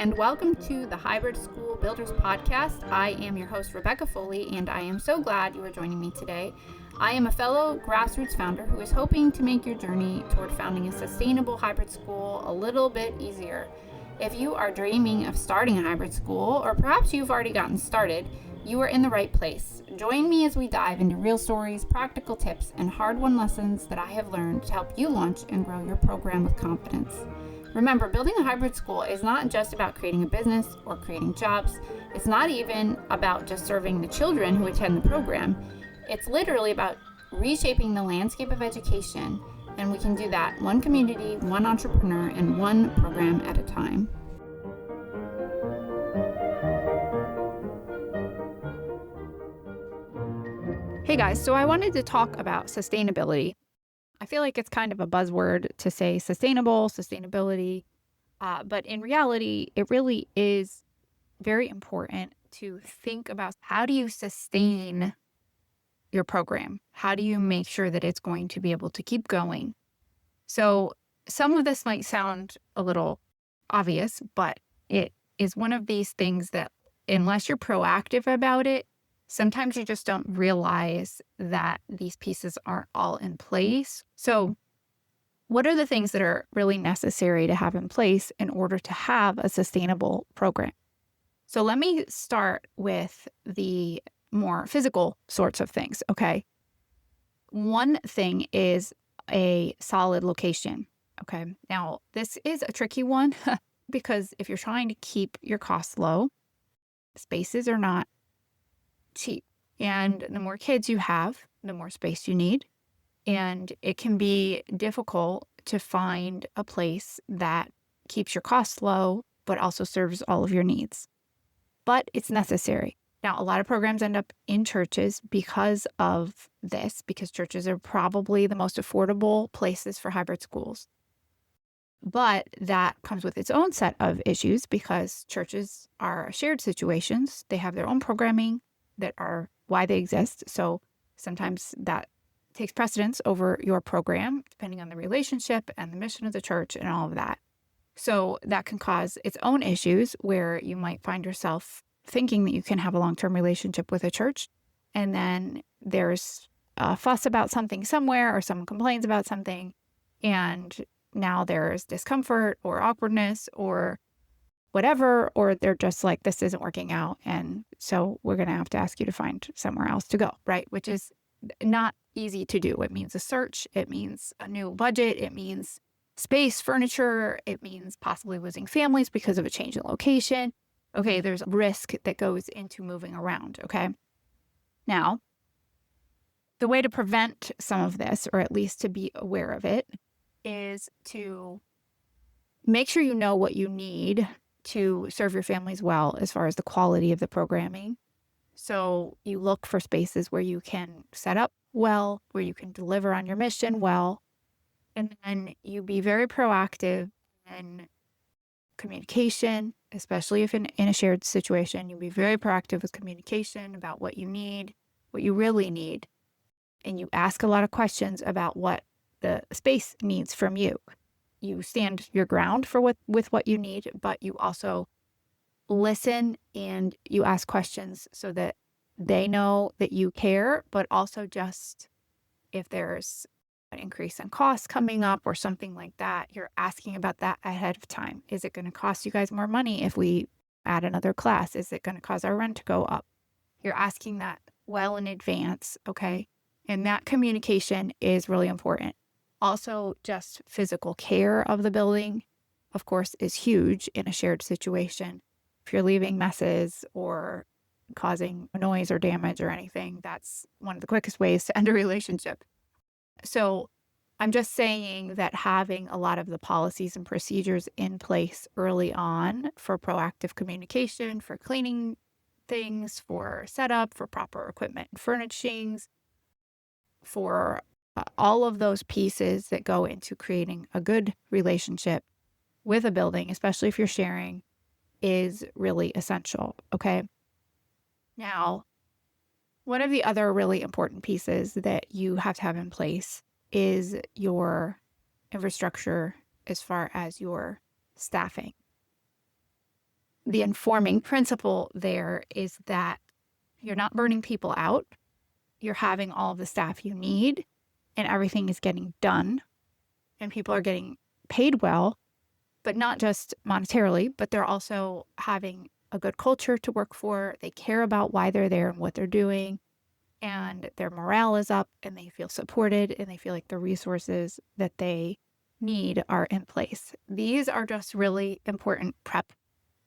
and welcome to the Hybrid School Builders Podcast. I am your host, Rebecca Foley, and I am so glad you are joining me today. I am a fellow grassroots founder who is hoping to make your journey toward founding a sustainable hybrid school a little bit easier. If you are dreaming of starting a hybrid school, or perhaps you've already gotten started, you are in the right place. Join me as we dive into real stories, practical tips, and hard-won lessons that I have learned to help you launch and grow your program with confidence. Remember, building a hybrid school is not just about creating a business or creating jobs. It's not even about just serving the children who attend the program. It's literally about reshaping the landscape of education, and we can do that one community, one entrepreneur, and one program at a time. Hey guys, so I wanted to talk about sustainability. I feel like it's kind of a buzzword to say sustainability, but in reality, it really is very important to think about how do you sustain your program? How do you make sure that it's going to be able to keep going? So some of this might sound a little obvious, but it is one of these things that unless you're proactive about it, sometimes you just don't realize that these pieces aren't all in place. So what are the things that are really necessary to have in place in order to have a sustainable program? So let me start with the more physical sorts of things, okay? One thing is a solid location, okay? Now, this is a tricky one because if you're trying to keep your costs low, spaces are not cheap. And the more kids you have, the more space you need. And it can be difficult to find a place that keeps your costs low, but also serves all of your needs. But it's necessary. Now, a lot of programs end up in churches because of this, because churches are probably the most affordable places for hybrid schools. But that comes with its own set of issues because churches are shared situations. They have their own programming that are why they exist. So sometimes that takes precedence over your program, depending on the relationship and the mission of the church and all of that. So that can cause its own issues where you might find yourself thinking that you can have a long-term relationship with a church, and then there's a fuss about something somewhere, or someone complains about something, and now there's discomfort or awkwardness or whatever, or they're just like, this isn't working out. And so we're going to have to ask you to find somewhere else to go, right? Which is not easy to do. It means a search. It means a new budget. It means space, furniture. It means possibly losing families because of a change in location. Okay, there's risk that goes into moving around, okay? Now, the way to prevent some of this, or at least to be aware of it, is to make sure you know what you need to serve your families well as far as the quality of the programming. So you look for spaces where you can set up well, where you can deliver on your mission well, and then you be very proactive in communication, especially if in a shared situation. You be very proactive with communication about what you need, what you really need, and you ask a lot of questions about what the space needs from you. You stand your ground with what you need, but you also listen and you ask questions so that they know that you care, but also just if there's an increase in costs coming up or something like that, you're asking about that ahead of time. Is it going to cost you guys more money if we add another class? Is it going to cause our rent to go up? You're asking that well in advance, okay? And that communication is really important. Also, just physical care of the building, of course, is huge in a shared situation. If you're leaving messes or causing noise or damage or anything, that's one of the quickest ways to end a relationship. So I'm just saying that having a lot of the policies and procedures in place early on for proactive communication, for cleaning things, for setup, for proper equipment and furnishings, for all of those pieces that go into creating a good relationship with a building, especially if you're sharing, is really essential, okay? Now, one of the other really important pieces that you have to have in place is your infrastructure as far as your staffing. the informing principle there is that you're not burning people out. You're having all of the staff you need and everything is getting done and people are getting paid well, but not just monetarily, but they're also having a good culture to work for. They care about why they're there and what they're doing, and their morale is up and they feel supported and they feel like the resources that they need are in place. These are just really important prep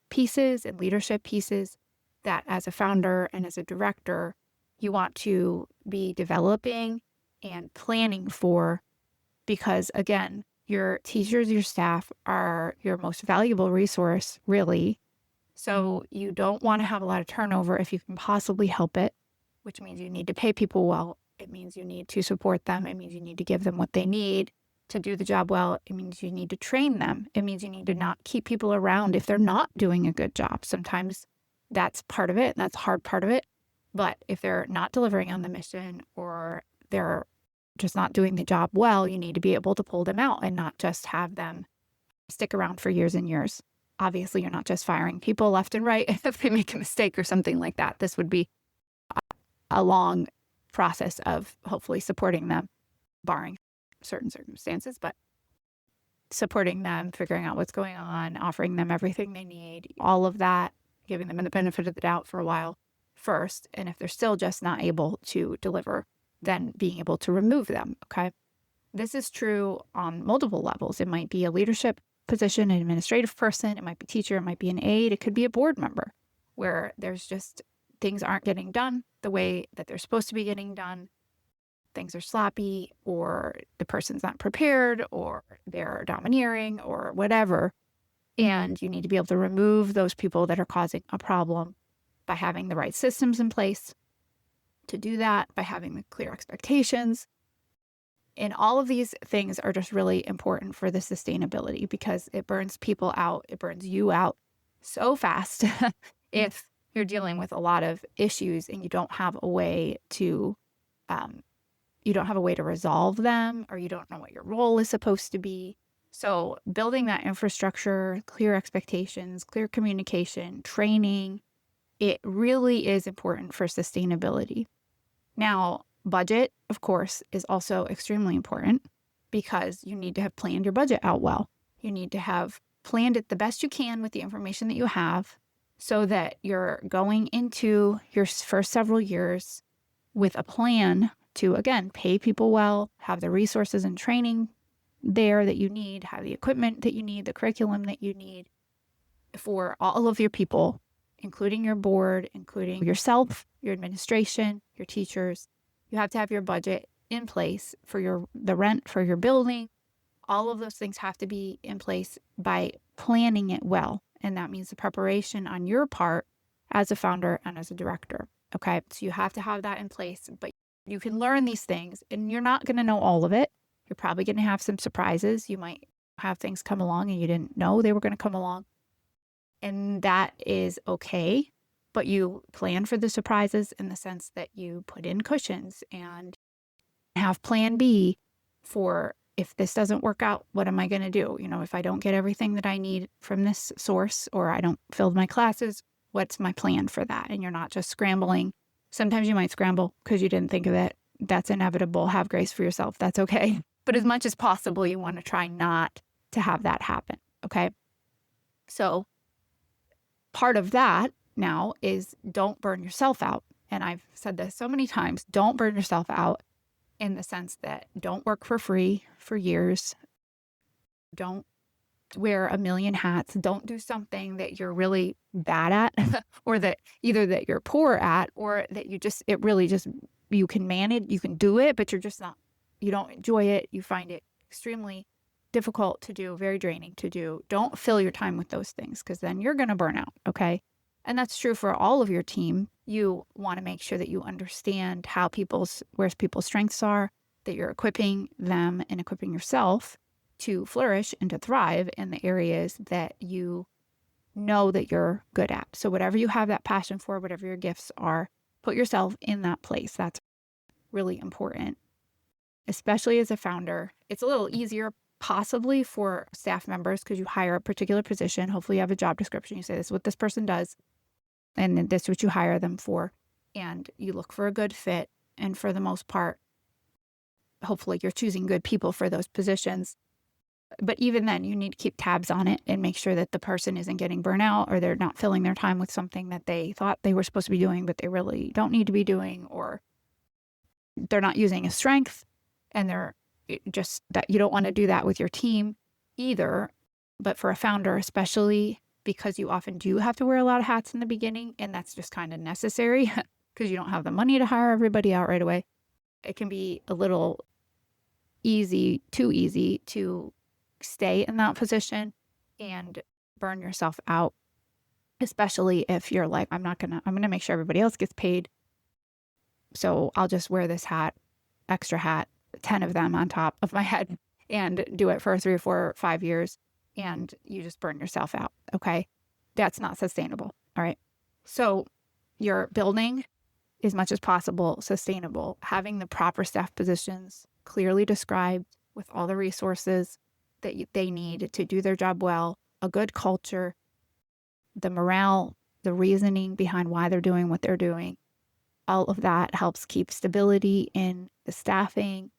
pieces and leadership pieces that as a founder and as a director, you want to be developing and planning for, because again, your teachers, your staff are your most valuable resource, really. So you don't want to have a lot of turnover if you can possibly help it, which means you need to pay people well. It means you need to support them. It means you need to give them what they need to do the job well. It means you need to train them. It means you need to not keep people around if they're not doing a good job. Sometimes that's part of it. That's a hard part of it. But if they're not delivering on the mission or they're just not doing the job well, you need to be able to pull them out and not just have them stick around for years and years. Obviously, you're not just firing people left and right if they make a mistake or something like that. This would be a long process of hopefully supporting them, barring certain circumstances, but supporting them, figuring out what's going on, offering them everything they need, all of that, giving them the benefit of the doubt for a while first. And if they're still just not able to deliver, then being able to remove them, okay? This is true on multiple levels. It might be a leadership position, an administrative person, it might be a teacher, it might be an aide, it could be a board member where there's just things aren't getting done the way that they're supposed to be getting done. Things are sloppy, or the person's not prepared, or they're domineering, or whatever. And you need to be able to remove those people that are causing a problem by having the right systems in place to do that, by having the clear expectations. And all of these things are just really important for the sustainability because it burns people out. It burns you out so fast if you're dealing with a lot of issues and you don't have a way to resolve them, or you don't know what your role is supposed to be. So building that infrastructure, clear expectations, clear communication, training, it really is important for sustainability. Now, budget, of course, is also extremely important because you need to have planned your budget out well. You need to have planned it the best you can with the information that you have so that you're going into your first several years with a plan to, again, pay people well, have the resources and training there that you need, have the equipment that you need, the curriculum that you need for all of your people, including your board, including yourself, your administration, your teachers. You have to have your budget in place for the rent for your building. All of those things have to be in place by planning it well. And that means the preparation on your part as a founder and as a director. Okay, so you have to have that in place, but you can learn these things and you're not going to know all of it. You're probably going to have some surprises. You might have things come along and you didn't know they were going to come along. And that is okay. But you plan for the surprises in the sense that you put in cushions and have plan B for if this doesn't work out, what am I going to do? If I don't get everything that I need from this source or I don't fill my classes, what's my plan for that? And you're not just scrambling. Sometimes you might scramble because you didn't think of it. That's inevitable. Have grace for yourself. That's okay. But as much as possible, you want to try not to have that happen. Okay. So part of that now is don't burn yourself out. And I've said this so many times, don't burn yourself out in the sense that don't work for free for years. Don't wear a million hats. Don't do something that you're really bad at or that either that you're poor at or that you can manage, you can do it, but you don't enjoy it. You find it extremely difficult to do, very draining to do. Don't fill your time with those things because then you're going to burn out. Okay. And that's true for all of your team. You want to make sure that you understand where people's strengths are, that you're equipping them and equipping yourself to flourish and to thrive in the areas that you know that you're good at. So whatever you have that passion for, whatever your gifts are, put yourself in that place. That's really important, especially as a founder. It's a little easier possibly for staff members, because you hire a particular position. Hopefully you have a job description. You say, this is what this person does, and then this is what you hire them for. And you look for a good fit. And for the most part, hopefully you're choosing good people for those positions. But even then, you need to keep tabs on it and make sure that the person isn't getting burnout, or they're not filling their time with something that they thought they were supposed to be doing, but they really don't need to be doing, or they're not using a strength, and they're just that you don't want to do that with your team either. But for a founder, especially, because you often do have to wear a lot of hats in the beginning, and that's just kind of necessary because you don't have the money to hire everybody out right away. It can be a little too easy to stay in that position and burn yourself out, especially if you're like, I'm going to make sure everybody else gets paid. So I'll just wear this hat, extra hat, 10 of them on top of my head, and do it for 3 or 4 or 5 years. And you just burn yourself out. Okay. That's not sustainable. All right. So you're building as much as possible sustainable, having the proper staff positions clearly described with all the resources that they need to do their job well, a good culture, the morale, the reasoning behind why they're doing what they're doing. All of that helps keep stability in the staffing,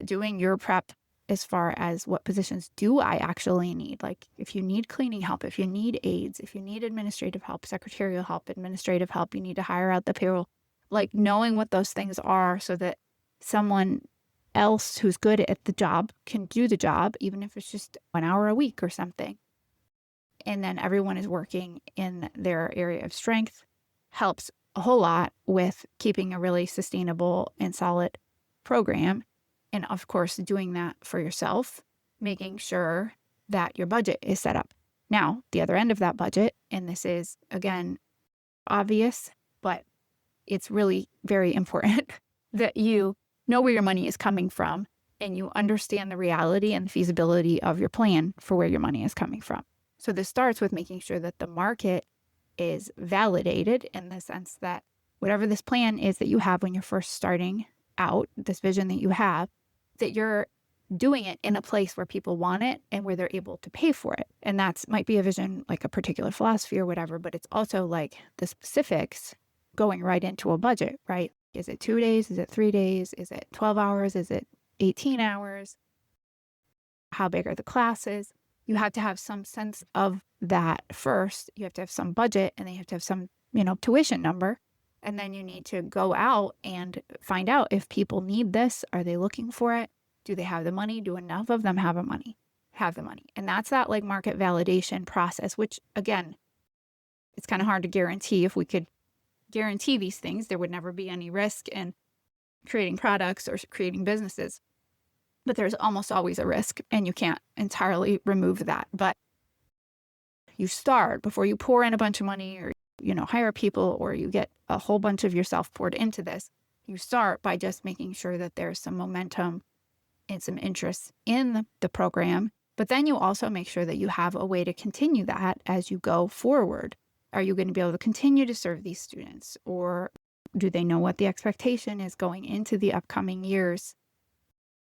doing your prep as far as what positions do I actually need. Like if you need cleaning help, if you need aides, if you need administrative help, secretarial help, administrative help, you need to hire out the payroll. Like knowing what those things are so that someone else who's good at the job can do the job, even if it's just 1 hour a week or something. And then everyone is working in their area of strength, helps a whole lot with keeping a really sustainable and solid program. And of course, doing that for yourself, making sure that your budget is set up. Now, the other end of that budget, and this is, again, obvious, but it's really very important that you know where your money is coming from and you understand the reality and the feasibility of your plan for where your money is coming from. So this starts with making sure that the market is validated, in the sense that whatever this plan is that you have when you're first starting out, this vision that you have, that you're doing it in a place where people want it and where they're able to pay for it. And that might be a vision, like a particular philosophy or whatever, but it's also like the specifics going right into a budget, right? Is it 2 days? Is it 3 days? Is it 12 hours? Is it 18 hours? How big are the classes? You have to have some sense of that first. You have to have some budget, and then you have to have some, tuition number. And then you need to go out and find out if people need this. Are they looking for it? Do they have the money? Do enough of them have the money? And that's that like market validation process, which again, it's kind of hard to guarantee. If we could guarantee these things, there would never be any risk in creating products or creating businesses. But there's almost always a risk, and you can't entirely remove that. But you start before you pour in a bunch of money, or hire people, or you get a whole bunch of yourself poured into this. You start by just making sure that there's some momentum and some interest in the program. But then you also make sure that you have a way to continue that as you go forward. Are you going to be able to continue to serve these students? Or do they know what the expectation is going into the upcoming years?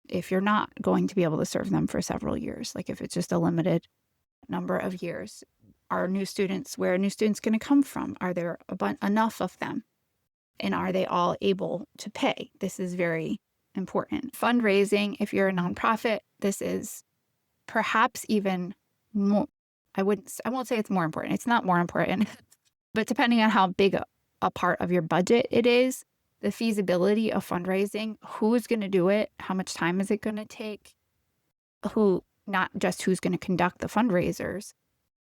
If you're not going to be able to serve them for several years, like if it's just a limited number of years, where are new students going to come from? Are there enough of them? And are they all able to pay? This is very important. Fundraising, if you're a nonprofit, this is perhaps even more, I won't say it's more important. It's not more important, but depending on how big a part of your budget it is, the feasibility of fundraising, who's going to do it, how much time is it going to take, not just who's going to conduct the fundraisers,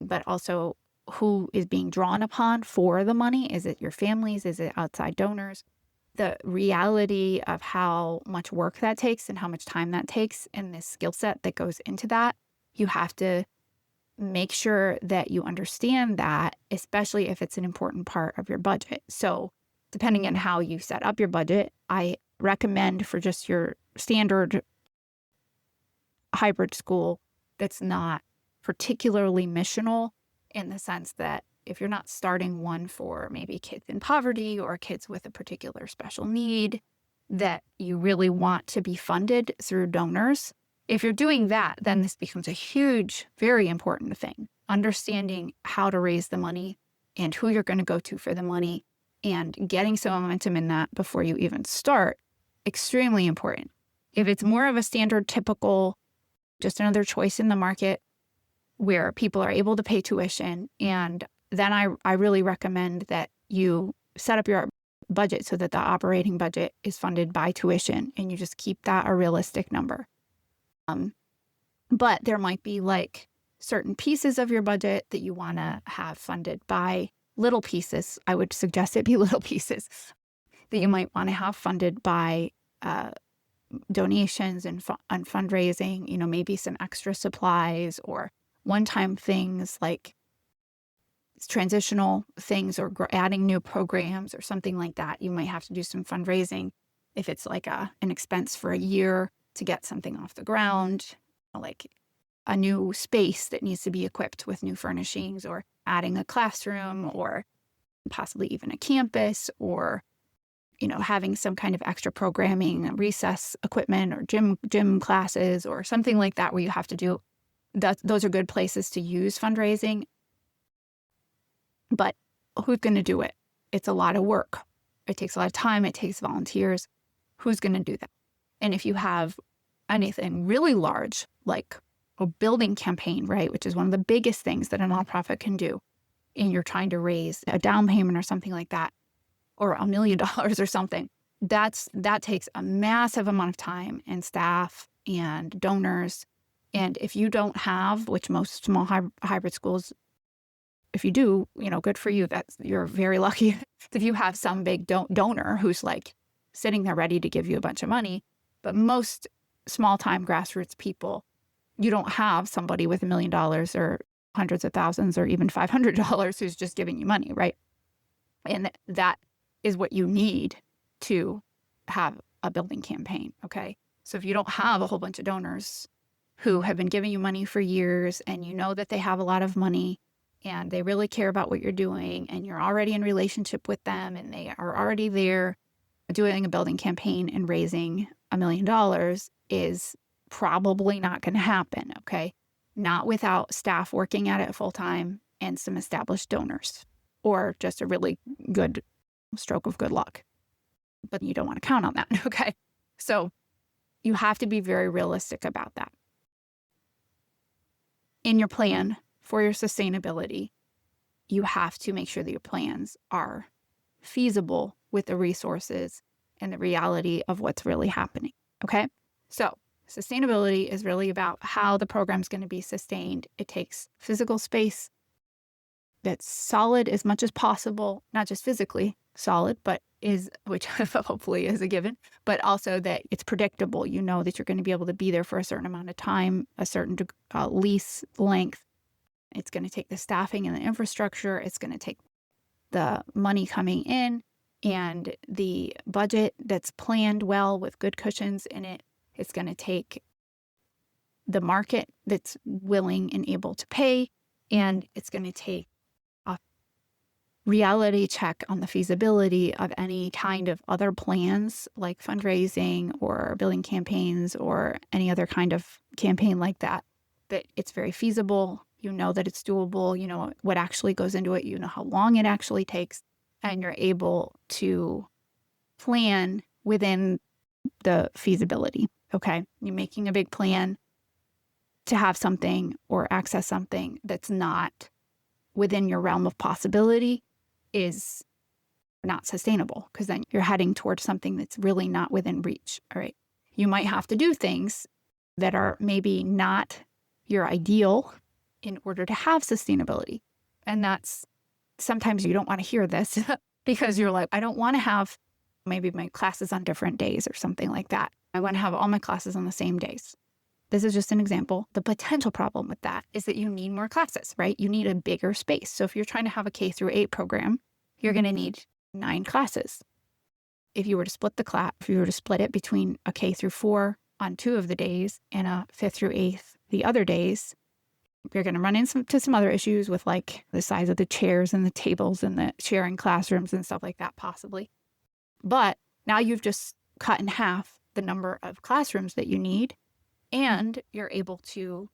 but also who is being drawn upon for the money. Is it your families? Is it outside donors? The reality of how much work that takes and how much time that takes, and the skill set that goes into that, you have to make sure that you understand that, especially if it's an important part of your budget. So depending on how you set up your budget, I recommend for just your standard hybrid school that's not particularly missional, in the sense that if you're not starting one for maybe kids in poverty or kids with a particular special need that you really want to be funded through donors, If you're doing that, then this becomes a huge, very important thing. Understanding how to raise the money and who you're going to go to for the money and getting some momentum in that before you even start, extremely important. If it's more of a standard, typical, just another choice in the market where people are able to pay tuition, and then I really recommend that you set up your budget so that the operating budget is funded by tuition and you just keep that a realistic number. But there might be like certain pieces of your budget that you want to have funded by little pieces. I would suggest it be little pieces that you might want to have funded by donations and fundraising, maybe some extra supplies or one-time things like transitional things or adding new programs or something like that. You might have to do some fundraising if it's like an expense for a year to get something off the ground, like a new space that needs to be equipped with new furnishings or adding a classroom or possibly even a campus or, having some kind of extra programming, recess equipment or gym classes or something like that where you have to do that. Those are good places to use fundraising. But who's going to do it? It's a lot of work. It takes a lot of time. It takes volunteers. Who's going to do that? And if you have anything really large, like a building campaign, right, which is one of the biggest things that a nonprofit can do, and you're trying to raise a down payment or something like that, or $1 million or something, that takes a massive amount of time and staff and donors. And if you don't have, which most small hybrid schools, if you do, good for you. You're very lucky if you have some big donor who's like sitting there ready to give you a bunch of money. But most small-time grassroots people, you don't have somebody with $1 million or hundreds of thousands or even $500 who's just giving you money, right? And that is what you need to have a building campaign, okay? So if you don't have a whole bunch of donors who have been giving you money for years and you know that they have a lot of money and they really care about what you're doing and you're already in relationship with them and they are already there, doing a building campaign and raising $1 million is probably not going to happen, okay? Not without staff working at it full time and some established donors or just a really good stroke of good luck. But you don't want to count on that, okay? So you have to be very realistic about that. In your plan for your sustainability, you have to make sure that your plans are feasible with the resources and the reality of what's really happening, okay? So sustainability is really about how the program's going to be sustained. It takes physical space that's solid as much as possible, not just physically solid, which hopefully is a given, but also that it's predictable. You know that you're going to be able to be there for a certain amount of time, a certain lease length. It's going to take the staffing and the infrastructure. It's going to take the money coming in and the budget that's planned well with good cushions in it. It's going to take the market that's willing and able to pay, and it's going to take a reality check on the feasibility of any kind of other plans like fundraising or building campaigns or any other kind of campaign like that it's very feasible. You know that it's doable. You know what actually goes into it. You know how long it actually takes, and you're able to plan within the feasibility. Okay. You're making a big plan to have something or access something that's not within your realm of possibility is not sustainable, because then you're heading towards something that's really not within reach. All right. You might have to do things that are maybe not your ideal in order to have sustainability. And that's sometimes you don't want to hear this because you're like, I don't want to have maybe my classes on different days or something like that. I want to have all my classes on the same days. This is just an example. The potential problem with that is that you need more classes, right? You need a bigger space. So if you're trying to have a K-8 program, you're going to need 9 classes. If you were to split it between a K-4 on 2 of the days and a 5th through 8th the other days, you're going to run into some other issues with like the size of the chairs and the tables and the sharing classrooms and stuff like that possibly. But now you've just cut in half the number of classrooms that you need, and you're able to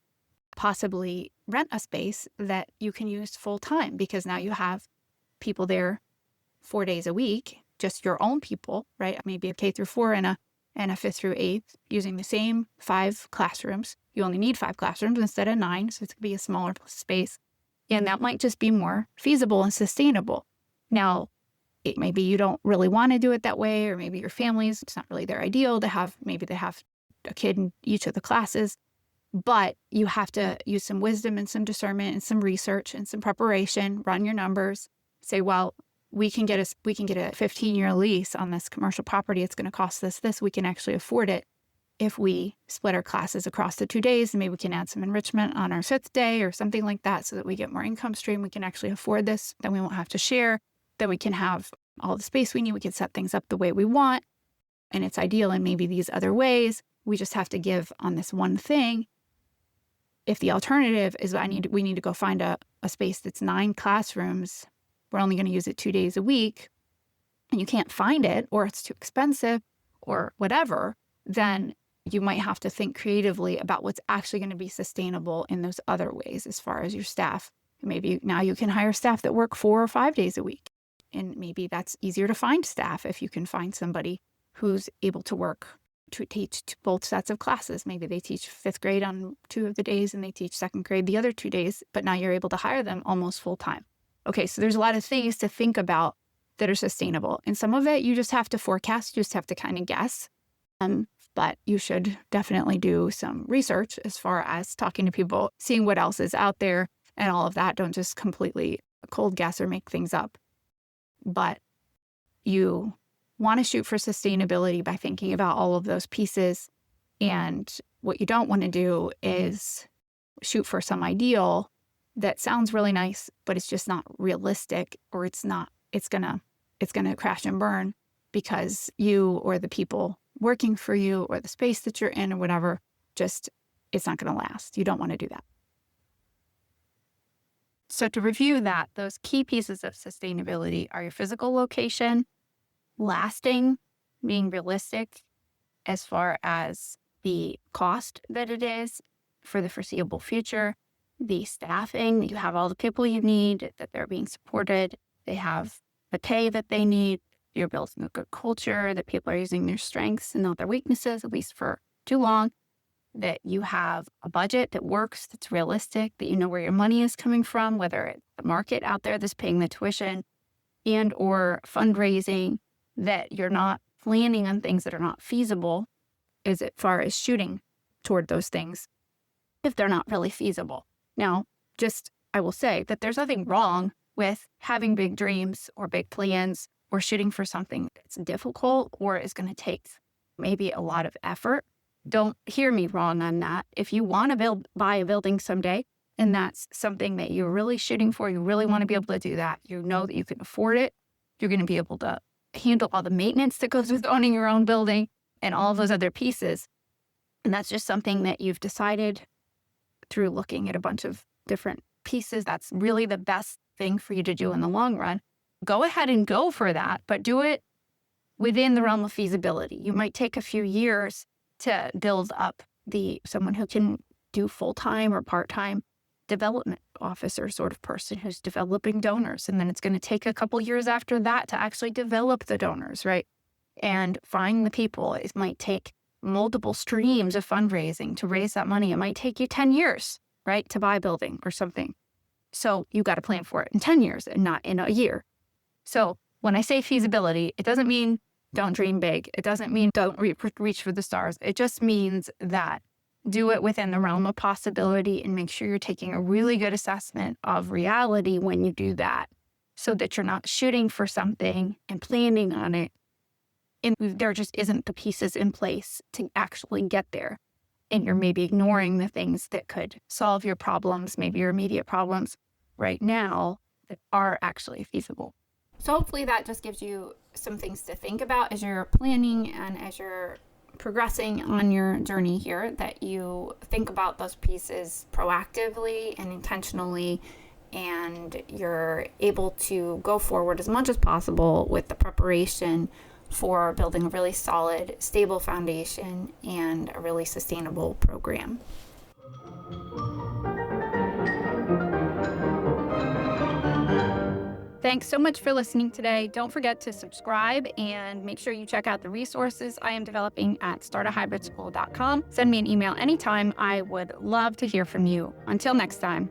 possibly rent a space that you can use full time, because now you have people there 4 days a week, just your own people, right? Maybe a K through 4 and a 5th through 8th using the same 5 classrooms. You only need 5 classrooms instead of 9, so it's going to be a smaller space. And that might just be more feasible and sustainable. Now, maybe you don't really want to do it that way, or maybe your families, it's not really their ideal to have, maybe they have a kid in each of the classes, but you have to use some wisdom and some discernment and some research and some preparation, run your numbers, say, well, we can get a 15-year lease on this commercial property. It's going to cost us this. We can actually afford it if we split our classes across the 2 days, and maybe we can add some enrichment on our 5th day or something like that, so that we get more income stream. We can actually afford this. Then we won't have to share. Then we can have all the space we need. We can set things up the way we want. And it's ideal in maybe these other ways. We just have to give on this one thing. If the alternative is we need to go find a space that's 9 classrooms, we're only going to use it 2 days a week, and you can't find it, or it's too expensive or whatever, then you might have to think creatively about what's actually going to be sustainable in those other ways as far as your staff. Maybe now you can hire staff that work 4 or 5 days a week. And maybe that's easier to find staff if you can find somebody who's able to work to teach both sets of classes. Maybe they teach 5th grade on 2 of the days and they teach 2nd grade the other 2 days, but now you're able to hire them almost full time. Okay, so there's a lot of things to think about that are sustainable. And some of it you just have to forecast, you just have to kind of guess. But you should definitely do some research as far as talking to people, seeing what else is out there and all of that. Don't just completely cold guess or make things up. But you want to shoot for sustainability by thinking about all of those pieces. And what you don't want to do is shoot for some ideal that sounds really nice, but it's just not realistic, or it's gonna crash and burn because you or the people working for you or the space that you're in or whatever, it's not going to last. You don't want to do that. So to review that, those key pieces of sustainability are your physical location, lasting, being realistic as far as the cost that it is for the foreseeable future, the staffing, that you have all the people you need, that they're being supported, they have the pay that they need, you're building a good culture, that people are using their strengths and not their weaknesses, at least for too long, that you have a budget that works, that's realistic, that you know where your money is coming from, whether it's the market out there that's paying the tuition and or fundraising, that you're not planning on things that are not feasible as far as shooting toward those things if they're not really feasible. Now, I will say that there's nothing wrong with having big dreams or big plans or shooting for something that's difficult or is going to take maybe a lot of effort. Don't hear me wrong on that. If you want to buy a building someday, and that's something that you're really shooting for, you really want to be able to do that, you know that you can afford it, you're going to be able to handle all the maintenance that goes with owning your own building and all of those other pieces. And that's just something that you've decided through looking at a bunch of different pieces. That's really the best thing for you to do in the long run. Go ahead and go for that, but do it within the realm of feasibility. You might take a few years to build up someone who can do full-time or part-time development officer sort of person who's developing donors. And then it's going to take a couple years after that to actually develop the donors, right? And find the people. It might take multiple streams of fundraising to raise that money. It might take you 10 years, right, to buy a building or something. So you got to plan for it in 10 years and not in a year. So when I say feasibility, it doesn't mean don't dream big. It doesn't mean don't reach for the stars. It just means that do it within the realm of possibility and make sure you're taking a really good assessment of reality when you do that, so that you're not shooting for something and planning on it and there just isn't the pieces in place to actually get there. And you're maybe ignoring the things that could solve your problems, maybe your immediate problems right now that are actually feasible. So hopefully that just gives you some things to think about as you're planning and as you're progressing on your journey here, that you think about those pieces proactively and intentionally, and you're able to go forward as much as possible with the preparation for building a really solid, stable foundation and a really sustainable program. Thanks so much for listening today. Don't forget to subscribe and make sure you check out the resources I am developing at startahybridSchool.com. Send me an email anytime. I would love to hear from you. Until next time.